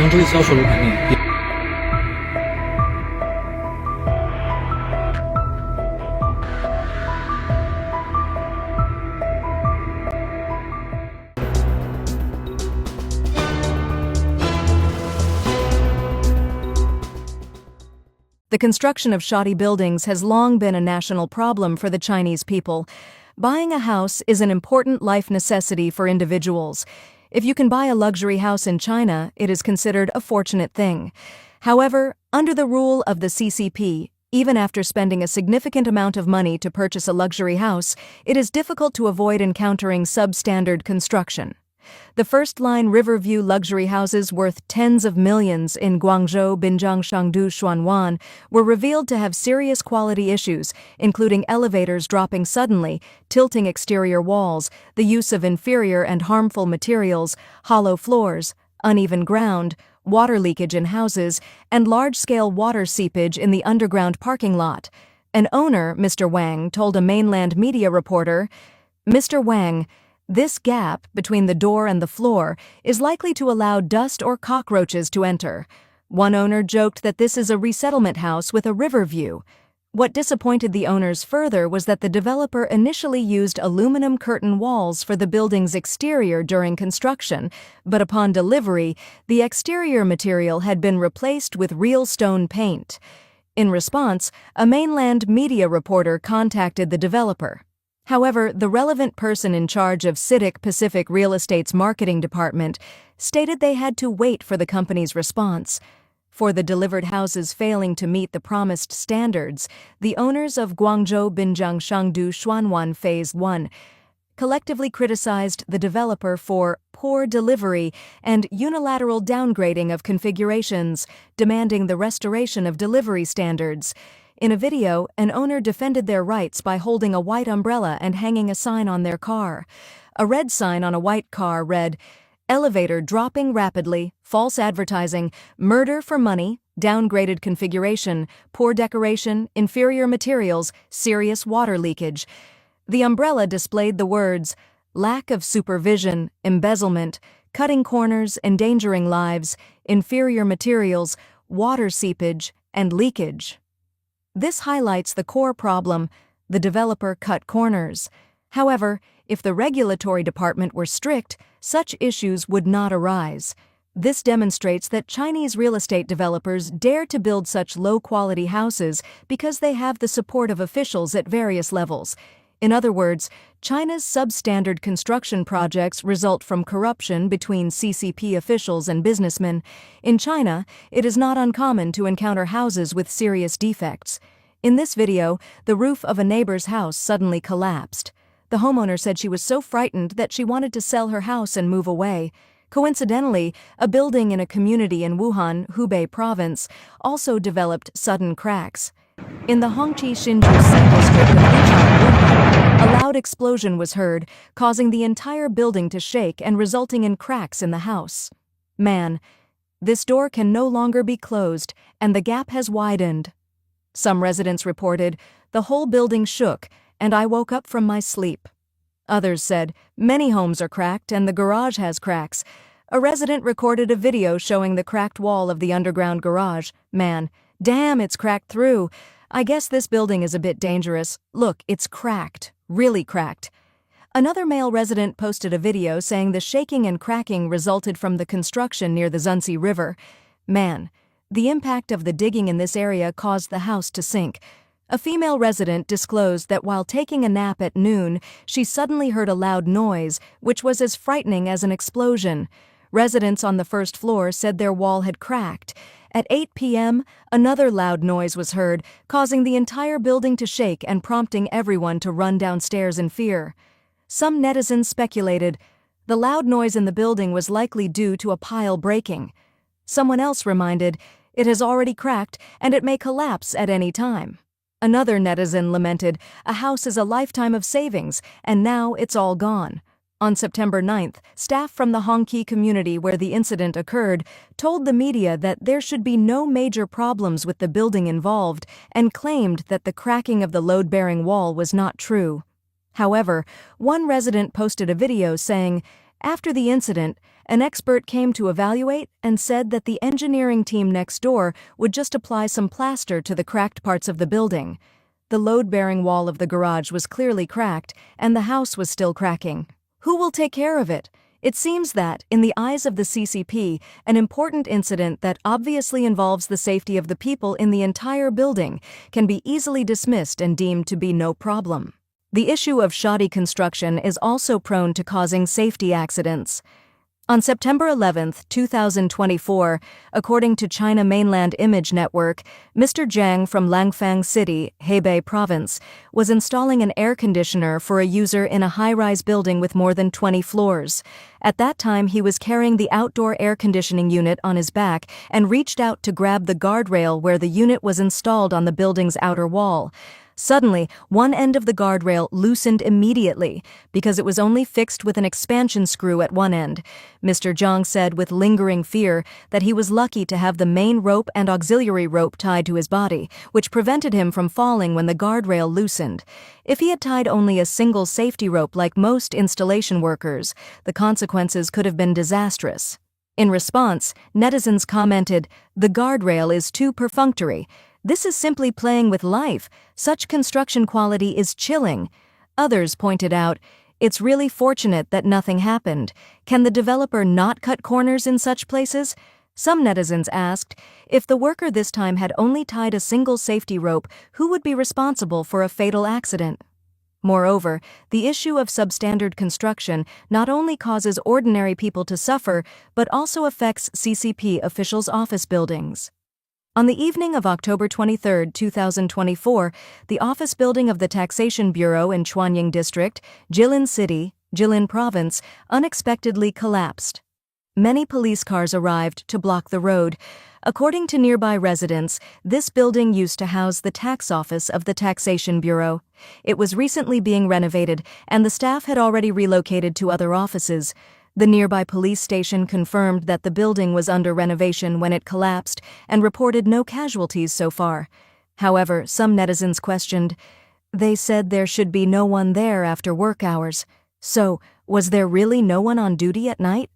用这个销售楼盘面。The construction of shoddy buildings has long been a national problem for the Chinese people. Buying a house is an important life necessity for individuals. If you can buy a luxury house in China, it is considered a fortunate thing. However, under the rule of the CCP, even after spending a significant amount of money to purchase a luxury house, it is difficult to avoid encountering substandard construction. The first-line Riverview luxury houses worth tens of millions in Guangzhou, Binjiang, Chengdu, Xuanwan were revealed to have serious quality issues, including elevators dropping suddenly, tilting exterior walls, the use of inferior and harmful materials, hollow floors, uneven ground, water leakage in houses, and large-scale water seepage in the underground parking lot. An owner, Mr. Wang, told a mainland media reporter, "Mr. Wang, this gap between the door and the floor is likely to allow dust or cockroaches to enter." One owner joked that this is a resettlement house with a river view. What disappointed the owners further was that the developer initially used aluminum curtain walls for the building's exterior during construction, but upon delivery, the exterior material had been replaced with real stone paint. In response, a mainland media reporter contacted the developer. However, the relevant person in charge of CITIC Pacific Real Estate's marketing department stated they had to wait for the company's response. For the delivered houses failing to meet the promised standards, the owners of Guangzhou, Binjiang, Chengdu, Xuanwan Phase 1 collectively criticized the developer for poor delivery and unilateral downgrading of configurations, demanding the restoration of delivery standards. In a video, an owner defended their rights by holding a white umbrella and hanging a sign on their car. A red sign on a white car read, "Elevator dropping rapidly, false advertising, murder for money, downgraded configuration, poor decoration, inferior materials, serious water leakage." The umbrella displayed the words, "lack of supervision, embezzlement, cutting corners, endangering lives, inferior materials, water seepage, and leakage." This highlights the core problem: the developer cut corners. However, if the regulatory department were strict, such issues would not arise. This demonstrates that Chinese real estate developers dare to build such low-quality houses because they have the support of officials at various levels. In other words, China's substandard construction projects result from corruption between CCP officials and businessmen. In China, it is not uncommon to encounter houses with serious defects. In this video, the roof of a neighbor's house suddenly collapsed. The homeowner said she was so frightened that she wanted to sell her house and move away. Coincidentally, a building in a community in Wuhan, Hubei province, also developed sudden cracks. In the Hongqi-Hsinchu district of Xi'an, Wuhan, a loud explosion was heard, causing the entire building to shake and resulting in cracks in the house. "Man, this door can no longer be closed, and the gap has widened." Some residents reported, "The whole building shook, and I woke up from my sleep." Others said, "Many homes are cracked, and the garage has cracks." A resident recorded a video showing the cracked wall of the underground garage. "Man, damn, it's cracked through. I guess this building is a bit dangerous. Look, it's cracked, really cracked." Another male resident posted a video saying the shaking and cracking resulted from the construction near the Zunzi River. "Man, the impact of the digging in this area caused the house to sink." A female resident disclosed that while taking a nap at noon, she suddenly heard a loud noise, which was as frightening as an explosion. Residents on the first floor said their wall had cracked. At 8 p.m., another loud noise was heard, causing the entire building to shake and prompting everyone to run downstairs in fear. Some netizens speculated the loud noise in the building was likely due to a pile breaking. Someone else reminded, "It has already cracked and it may collapse at any time." Another netizen lamented, "A house is a lifetime of savings, and now it's all gone." On September 9th, staff from the Hongqi community where the incident occurred told the media that there should be no major problems with the building involved and claimed that the cracking of the load-bearing wall was not true. However, one resident posted a video saying, After the incident, an expert came to evaluate and said that the engineering team next door would just apply some plaster to the cracked parts of the building. The load-bearing wall of the garage was clearly cracked, and the house was still cracking. Who will take care of it? It seems that, in the eyes of the CCP, an important incident that obviously involves the safety of the people in the entire building can be easily dismissed and deemed to be no problem. The issue of shoddy construction is also prone to causing safety accidents. On September 11, 2024, according to China Mainland Image Network, Mr. Zhang from Langfang City, Hebei Province, was installing an air conditioner for a user in a high-rise building with more than 20 floors. At that time, he was carrying the outdoor air conditioning unit on his back and reached out to grab the guardrail where the unit was installed on the building's outer wall. Suddenly, one end of the guardrail loosened immediately because it was only fixed with an expansion screw at one end. Mr. Zhang said with lingering fear that he was lucky to have the main rope and auxiliary rope tied to his body, which prevented him from falling when the guardrail loosened. If he had tied only a single safety rope like most installation workers, the consequences could have been disastrous. In response, netizens commented, "The guardrail is too perfunctory. This is simply playing with life. Such construction quality is chilling." Others pointed out, "It's really fortunate that nothing happened. Can the developer not cut corners in such places?" Some netizens asked, if the worker this time had only tied a single safety rope, who would be responsible for a fatal accident? Moreover, the issue of substandard construction not only causes ordinary people to suffer, but also affects CCP officials' office buildings. On the evening of October 23, 2024, the office building of the Taxation Bureau in Chuanying District, Jilin City, Jilin Province, unexpectedly collapsed. Many police cars arrived to block the road. According to nearby residents, this building used to house the tax office of the Taxation Bureau. It was recently being renovated, and the staff had already relocated to other offices. The nearby police station confirmed that the building was under renovation when it collapsed and reported no casualties so far. However, some netizens questioned. They said there should be no one there after work hours. So, was there really no one on duty at night?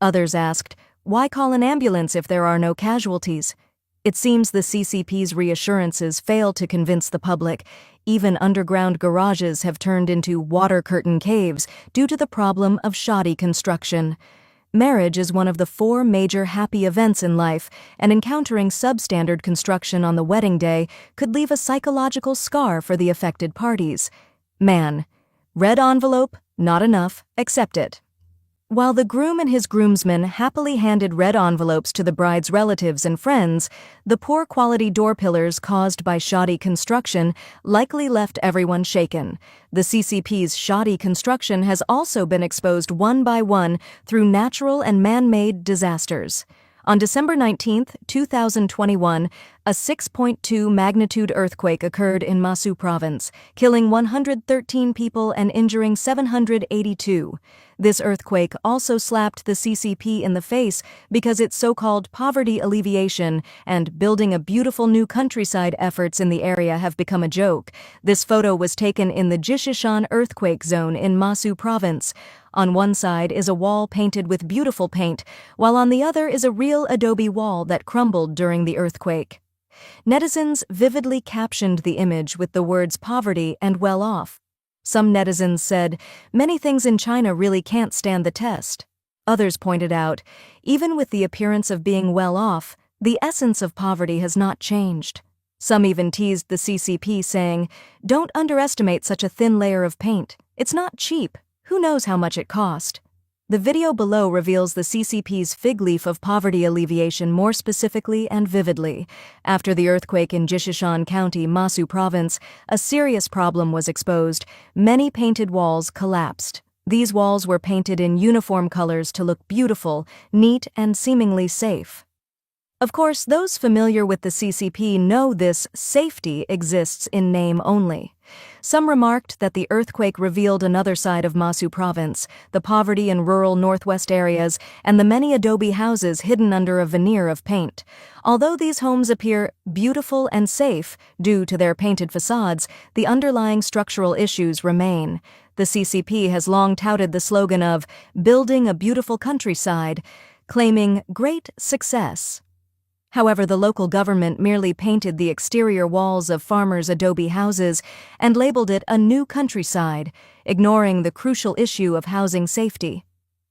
Others asked, why call an ambulance if there are no casualties? It seems the CCP's reassurances fail to convince the public. Even underground garages have turned into water curtain caves due to the problem of shoddy construction. Marriage is one of the 4 major happy events in life, and encountering substandard construction on the wedding day could leave a psychological scar for the affected parties. Man. Red envelope, not enough, accept it. While the groom and his groomsmen happily handed red envelopes to the bride's relatives and friends, the poor quality door pillars caused by shoddy construction likely left everyone shaken. The CCP's shoddy construction has also been exposed one by one through natural and man-made disasters. On December 19, 2021, a 6.2 magnitude earthquake occurred in Masu Province, killing 113 people and injuring 782. This earthquake also slapped the CCP in the face because its so-called poverty alleviation and building a beautiful new countryside efforts in the area have become a joke. This photo was taken in the Xi'an earthquake zone in Masu Province. On one side is a wall painted with beautiful paint, while on the other is a real adobe wall that crumbled during the earthquake. Netizens vividly captioned the image with the words poverty and well off. Some netizens said, many things in China really can't stand the test. Others pointed out, even with the appearance of being well off, the essence of poverty has not changed. Some even teased the CCP saying, don't underestimate such a thin layer of paint. It's not cheap. Who knows how much it cost? The video below reveals the CCP's fig leaf of poverty alleviation more specifically and vividly. After the earthquake in Xi'an County, Masu Province, a serious problem was exposed. Many painted walls collapsed. These walls were painted in uniform colors to look beautiful, neat, and seemingly safe. Of course, those familiar with the CCP know this safety exists in name only. Some remarked that the earthquake revealed another side of Masu province, the poverty in rural northwest areas, and the many adobe houses hidden under a veneer of paint. Although these homes appear beautiful and safe due to their painted facades, the underlying structural issues remain. The CCP has long touted the slogan of building a beautiful countryside, claiming great success. However, the local government merely painted the exterior walls of farmers' adobe houses and labeled it a new countryside, ignoring the crucial issue of housing safety.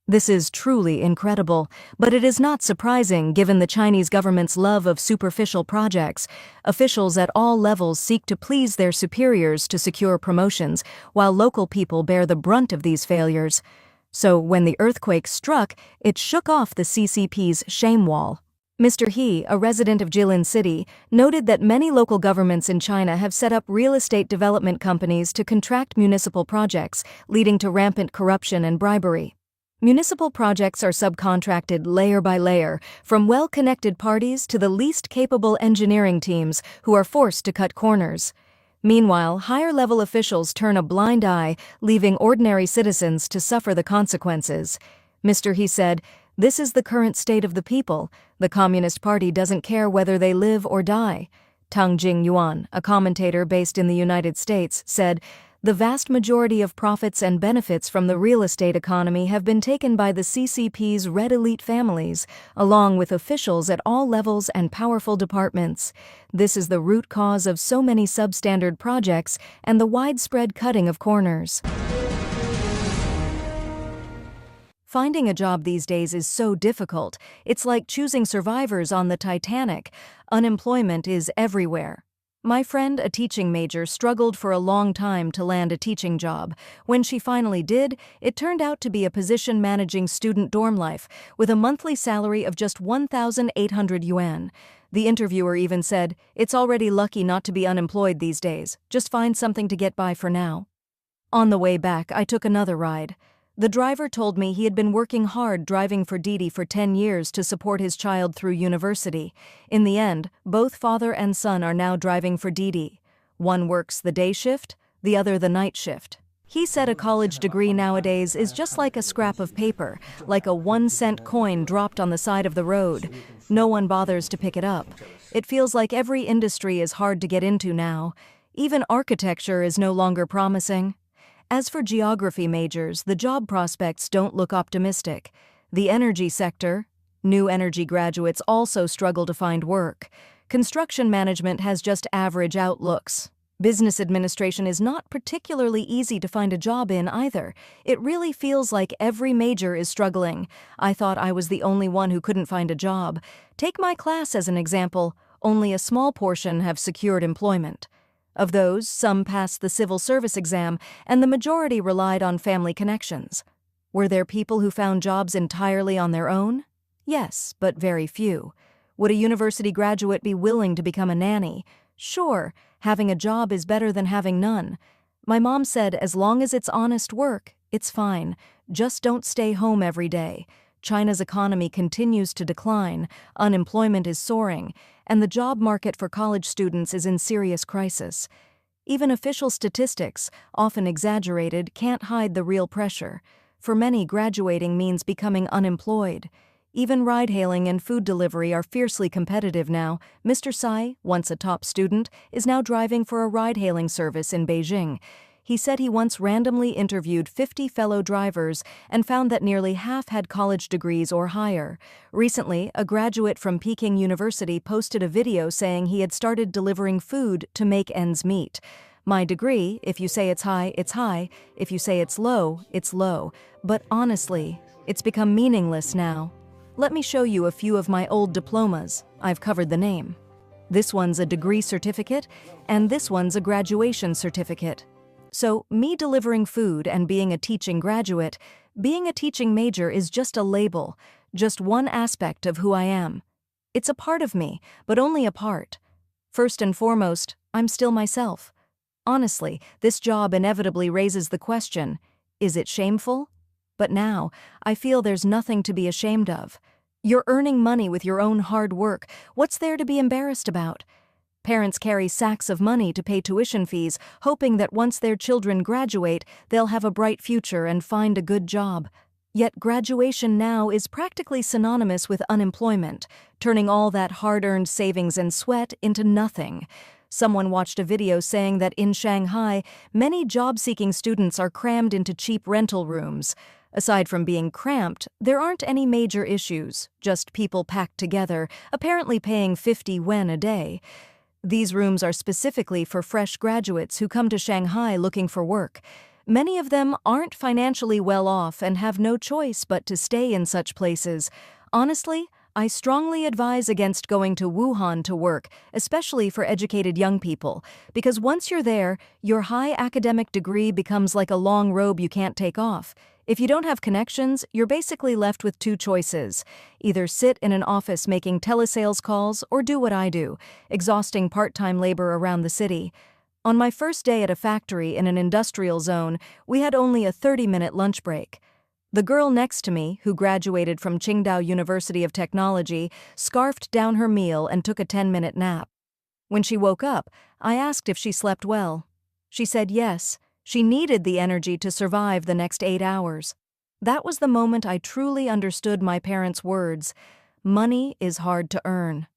This is truly incredible, but it is not surprising given the Chinese government's love of superficial projects. Officials at all levels seek to please their superiors to secure promotions, while local people bear the brunt of these failures. So when the earthquake struck, it shook off the CCP's shame wall. Mr. He, a resident of Jilin City, noted that many local governments in China have set up real estate development companies to contract municipal projects, leading to rampant corruption and bribery. Municipal projects are subcontracted layer by layer, from well-connected parties to the least capable engineering teams who are forced to cut corners. Meanwhile, higher-level officials turn a blind eye, leaving ordinary citizens to suffer the consequences. Mr. He said, "This is the current state of the people. The Communist Party doesn't care whether they live or die." Tang Jingyuan, a commentator based in the United States, said, "The vast majority of profits and benefits from the real estate economy have been taken by the CCP's red elite families, along with officials at all levels and powerful departments. This is the root cause of so many substandard projects and the widespread cutting of corners." Finding a job these days is so difficult. It's like choosing survivors on the Titanic. Unemployment is everywhere. My friend, a teaching major, struggled for a long time to land a teaching job. When she finally did, it turned out to be a position managing student dorm life, with a monthly salary of just 1,800 yuan. The interviewer even said, "It's already lucky not to be unemployed these days. Just find something to get by for now." On the way back, I took another ride. The driver told me he had been working hard driving for Didi for 10 years to support his child through university. In the end, both father and son are now driving for Didi. One works the day shift, the other the night shift. He said a college degree nowadays is just like a scrap of paper, like a 1-cent coin dropped on the side of the road. No one bothers to pick it up. It feels like every industry is hard to get into now. Even architecture is no longer promising. As for geography majors, the job prospects don't look optimistic. The energy sector, new energy graduates also struggle to find work. Construction management has just average outlooks. Business administration is not particularly easy to find a job in either. It really feels like every major is struggling. I thought I was the only one who couldn't find a job. Take my class as an example. Only a small portion have secured employment. Of those, some passed the civil service exam, and the majority relied on family connections. Were there people who found jobs entirely on their own? Yes, but very few. Would a university graduate be willing to become a nanny? Sure, having a job is better than having none. My mom said as long as it's honest work, it's fine. Just don't stay home every day. China's economy continues to decline, unemployment is soaring, and the job market for college students is in serious crisis. Even official statistics, often exaggerated, can't hide the real pressure. For many, graduating means becoming unemployed. Even ride-hailing and food delivery are fiercely competitive now. Mr. Tsai, once a top student, is now driving for a ride-hailing service in Beijing. He said he once randomly interviewed 50 fellow drivers and found that nearly half had college degrees or higher. Recently, a graduate from Peking University posted a video saying he had started delivering food to make ends meet. My degree, if you say it's high, it's high. If you say it's low, it's low. But honestly, it's become meaningless now. Let me show you a few of my old diplomas. I've covered the name. This one's a degree certificate, and this one's a graduation certificate. So, me delivering food and being a teaching graduate, being a teaching major is just a label, just one aspect of who I am. It's a part of me, but only a part. First and foremost, I'm still myself. Honestly, this job inevitably raises the question, is it shameful? But now, I feel there's nothing to be ashamed of. You're earning money with your own hard work. What's there to be embarrassed about? Parents carry sacks of money to pay tuition fees, hoping that once their children graduate, they'll have a bright future and find a good job. Yet graduation now is practically synonymous with unemployment, turning all that hard-earned savings and sweat into nothing. Someone watched a video saying that in Shanghai, many job-seeking students are crammed into cheap rental rooms. Aside from being cramped, there aren't any major issues, just people packed together, apparently paying 50 yuan a day. These rooms are specifically for fresh graduates who come to Shanghai looking for work. Many of them aren't financially well off and have no choice but to stay in such places. Honestly, I strongly advise against going to Wuhan to work, especially for educated young people, because once you're there, your high academic degree becomes like a long robe you can't take off. If you don't have connections, you're basically left with two choices. Either sit in an office making telesales calls or do what I do, exhausting part-time labor around the city. On my first day at a factory in an industrial zone, we had only a 30-minute lunch break. The girl next to me, who graduated from Qingdao University of Technology, scarfed down her meal and took a 10-minute nap. When she woke up, I asked if she slept well. She said yes. She needed the energy to survive the next 8 hours. That was the moment I truly understood my parents' words. Money is hard to earn.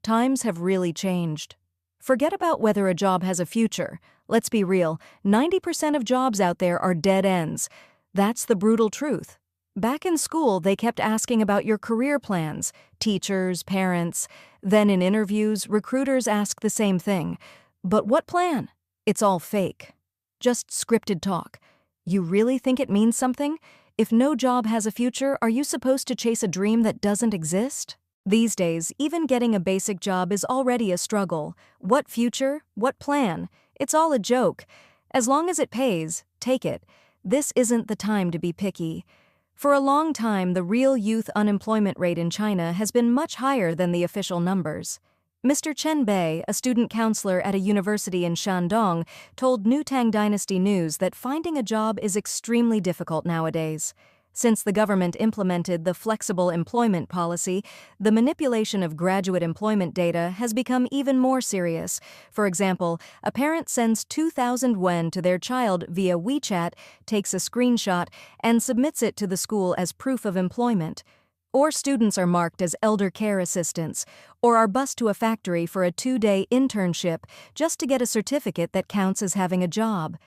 Times have really changed. Forget about whether a job has a future. Let's be real, 90% of jobs out there are dead ends. That's the brutal truth. Back in school, they kept asking about your career plans, teachers, parents. Then in interviews, recruiters ask the same thing. But what plan? It's all fake. Just scripted talk. You really think it means something? If no job has a future, are you supposed to chase a dream that doesn't exist? These days, even getting a basic job is already a struggle. What future? What plan? It's all a joke. As long as it pays, take it. This isn't the time to be picky. For a long time, the real youth unemployment rate in China has been much higher than the official numbers. Mr. Chen Bei, a student counselor at a university in Shandong, told New Tang Dynasty News that finding a job is extremely difficult nowadays. Since the government implemented the flexible employment policy, the manipulation of graduate employment data has become even more serious. For example, a parent sends 2,000 yuan to their child via WeChat, takes a screenshot, and submits it to the school as proof of employment. Or students are marked as elder care assistants, or are bused to a factory for a 2-day internship just to get a certificate that counts as having a job.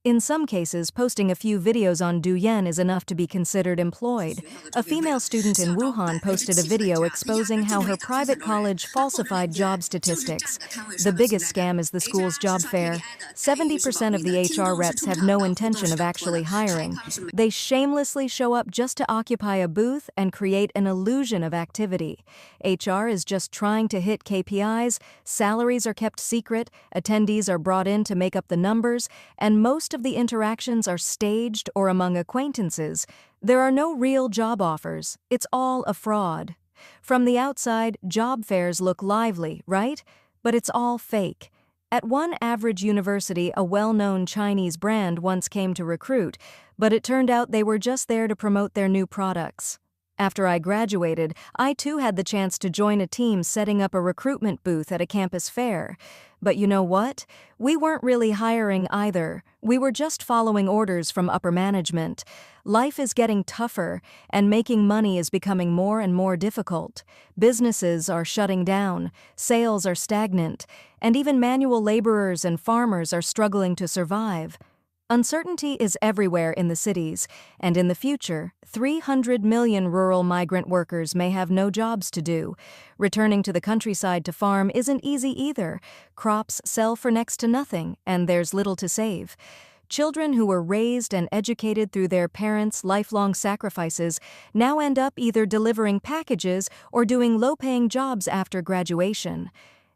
In some cases, posting a few videos on Douyin is enough to be considered employed. A female student in Wuhan posted a video exposing how her private college falsified job statistics. The biggest scam is the school's job fair. 70% of the HR reps have no intention of actually hiring. They shamelessly show up just to occupy a booth and create an illusion of activity. HR is just trying to hit KPIs, salaries are kept secret, attendees are brought in to make up the numbers, and most of the interactions are staged or among acquaintances. There are no real job offers. It's all a fraud. From the outside, job fairs look lively, right? But it's all fake. At one average university, a well-known Chinese brand once came to recruit, but it turned out they were just there to promote their new products. After I graduated, I too had the chance to join a team setting up a recruitment booth at a campus fair. But you know what? We weren't really hiring either. We were just following orders from upper management. Life is getting tougher, and making money is becoming more and more difficult. Businesses are shutting down, sales are stagnant, and even manual laborers and farmers are struggling to survive. Uncertainty is everywhere in the cities, and in the future, 300 million rural migrant workers may have no jobs to do. Returning to the countryside to farm isn't easy either. Crops sell for next to nothing, and there's little to save. Children who were raised and educated through their parents' lifelong sacrifices now end up either delivering packages or doing low-paying jobs after graduation.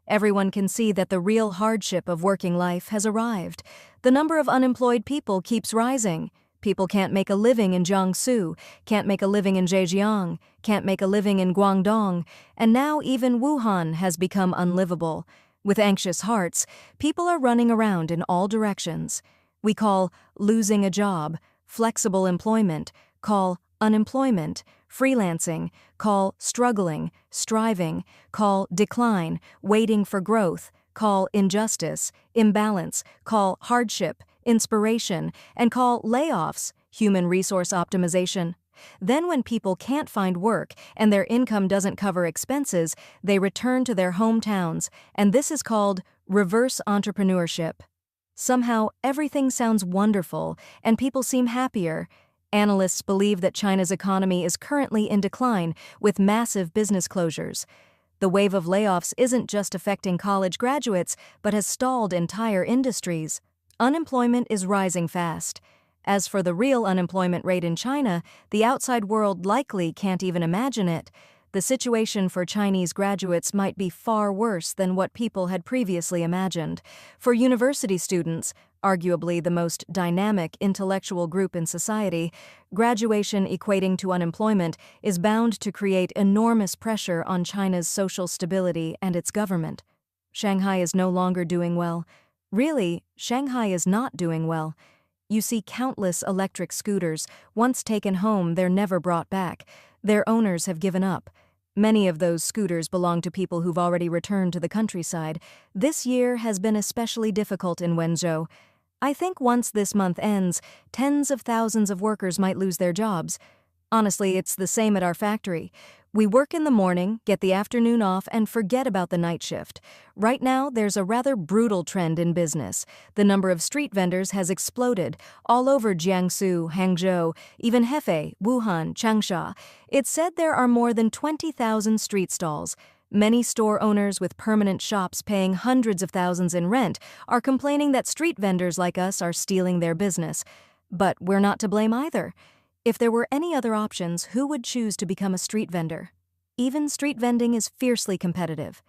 Everyone can see that the real hardship of working life has arrived. The number of unemployed people keeps rising. People can't make a living in Jiangsu, can't make a living in Zhejiang, can't make a living in Guangdong, and now even Wuhan has become unlivable. With anxious hearts, people are running around in all directions. We call losing a job, flexible employment, call unemployment, freelancing, call struggling, striving, call decline, waiting for growth, call injustice, imbalance, call hardship, inspiration, and call layoffs, human resource optimization. Then when people can't find work and their income doesn't cover expenses, they return to their hometowns, and this is called reverse entrepreneurship. Somehow, everything sounds wonderful, and people seem happier. Analysts believe that China's economy is currently in decline, with massive business closures. The wave of layoffs isn't just affecting college graduates, but has stalled entire industries. Unemployment is rising fast. As for the real unemployment rate in China, the outside world likely can't even imagine it. The situation for Chinese graduates might be far worse than what people had previously imagined. For university students, arguably the most dynamic intellectual group in society, graduation equating to unemployment is bound to create enormous pressure on China's social stability and its government. Shanghai is no longer doing well. Really, Shanghai is not doing well. You see countless electric scooters. Once taken home, they're never brought back. Their owners have given up. Many of those scooters belong to people who've already returned to the countryside. This year has been especially difficult in Wenzhou. I think once this month ends, tens of thousands of workers might lose their jobs. Honestly, it's the same at our factory. We work in the morning, get the afternoon off, and forget about the night shift. Right now, there's a rather brutal trend in business. The number of street vendors has exploded, all over Jiangsu, Hangzhou, even Hefei, Wuhan, Changsha. It's said there are more than 20,000 street stalls. Many store owners with permanent shops paying hundreds of thousands in rent are complaining that street vendors like us are stealing their business. But we're not to blame either. If there were any other options, who would choose to become a street vendor? Even street vending is fiercely competitive.